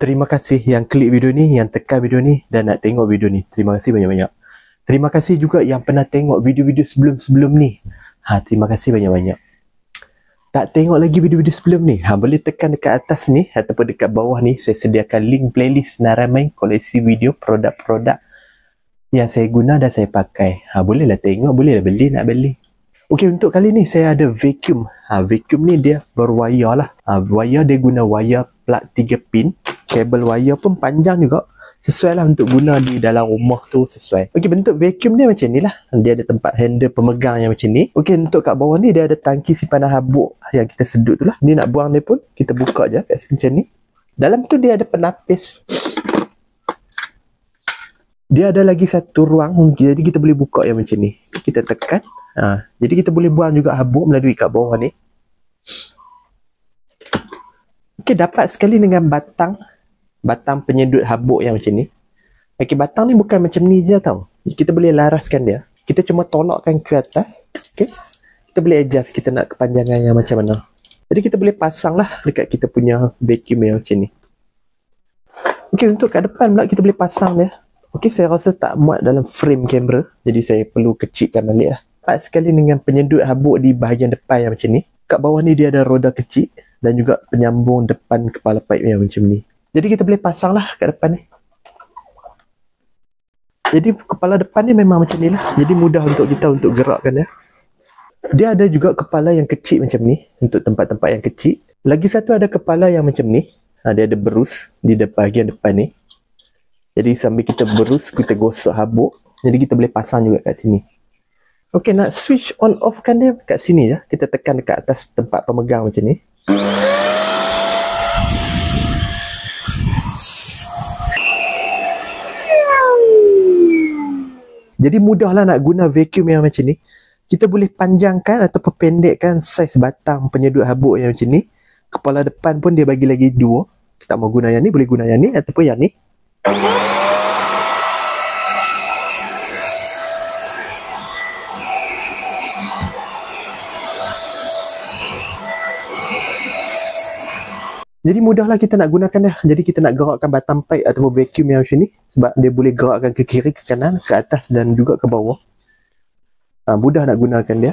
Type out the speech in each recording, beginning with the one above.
terima kasih yang klik video ni, yang tekan video ni dan nak tengok video ni. Terima kasih banyak-banyak. Terima kasih juga yang pernah tengok video-video sebelum-sebelum ni. Terima kasih banyak-banyak. Tak tengok lagi video-video sebelum ni, boleh tekan dekat atas ni ataupun dekat bawah ni. Saya sediakan link playlist Naramai koleksi video produk-produk yang saya guna dan saya pakai. Bolehlah tengok, bolehlah beli, nak beli. Okey, untuk kali ni saya ada vacuum. Vacuum ni dia berwayar lah. Wayar dia guna wayar plug 3 pin. Kabel wayar pun panjang juga. Sesuai lah untuk guna di dalam rumah tu, sesuai. Okey, bentuk vacuum dia macam ni lah. Dia ada tempat handle pemegang yang macam ni. Okey, untuk kat bawah ni dia ada tangki simpanan habuk yang kita sedut tu lah. Ni nak buang dia pun, kita buka je kat sini macam ni. Dalam tu dia ada penapis. Dia ada lagi satu ruang, jadi kita boleh buka yang macam ni. Kita tekan. Jadi kita boleh buang juga habuk melalui kat bawah ni. Okey, dapat sekali dengan batang penyedut habuk yang macam ni. Okey, batang ni bukan macam ni je tau. Kita boleh laraskan dia. Kita cuma tolakkan ke atas. Okey. Kita boleh adjust kita nak kepanjangan yang macam mana. Jadi kita boleh pasang lah dekat kita punya vacuum yang macam ni. Okey, untuk kat depan pula kita boleh pasang dia. Okey, saya rasa tak muat dalam frame kamera. Jadi saya perlu kecilkan balik lah. Dapat sekali dengan penyedut habuk di bahagian depan yang macam ni. Kat bawah ni dia ada roda kecil dan juga penyambung depan kepala pipe yang macam ni. Jadi kita boleh pasang lah kat depan ni. Jadi kepala depan ni memang macam ni lah. Jadi mudah untuk kita untuk gerakkan dia. Dia ada juga kepala yang kecil macam ni. Untuk tempat-tempat yang kecil. Lagi satu ada kepala yang macam ni. Dia ada berus di bahagian depan ni. Jadi sambil kita berus, kita gosok habuk. Jadi kita boleh pasang juga kat sini. Okey, nak switch on off kan dia kat sini je. Kita tekan dekat atas tempat pemegang macam ni. Jadi mudahlah nak guna vacuum yang macam ni. Kita boleh panjangkan atau pendekkan saiz batang penyedut habuk yang macam ni. Kepala depan pun dia bagi lagi dua. Kita mau guna yang ni, boleh guna yang ni ataupun yang ni. Jadi mudahlah kita nak gunakan dia. Jadi kita nak gerakkan batang pipe ataupun vacuum yang macam ni. Sebab dia boleh gerakkan ke kiri, ke kanan, ke atas dan juga ke bawah. Mudah nak gunakan dia.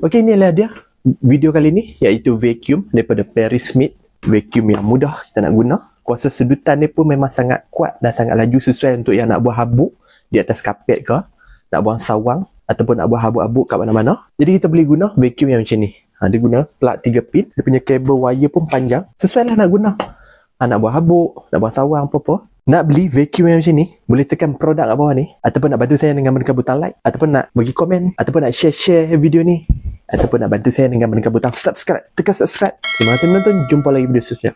Okey, inilah dia video kali ni. Iaitu vacuum daripada Perry Smith. Vacuum yang mudah kita nak guna. Kuasa sedutan dia pun memang sangat kuat dan sangat laju, sesuai untuk yang nak buang habuk di atas kapet ke. Nak buang sawang ataupun nak buang habuk-habuk kat mana-mana. Jadi kita boleh guna vacuum yang macam ni. Dia guna plug 3 pin. Dia punya kabel wire pun panjang. Sesuai lah nak guna. Nak buang habuk, nak buang sawang, apa-apa. Nak beli vacuum yang macam ni, boleh tekan produk kat bawah ni. Ataupun nak bantu saya dengan menekan butang like. Ataupun nak bagi komen. Ataupun nak share video ni. Ataupun nak bantu saya dengan menekan butang subscribe. Tekan subscribe. Terima kasih menonton. Jumpa lagi video seterusnya.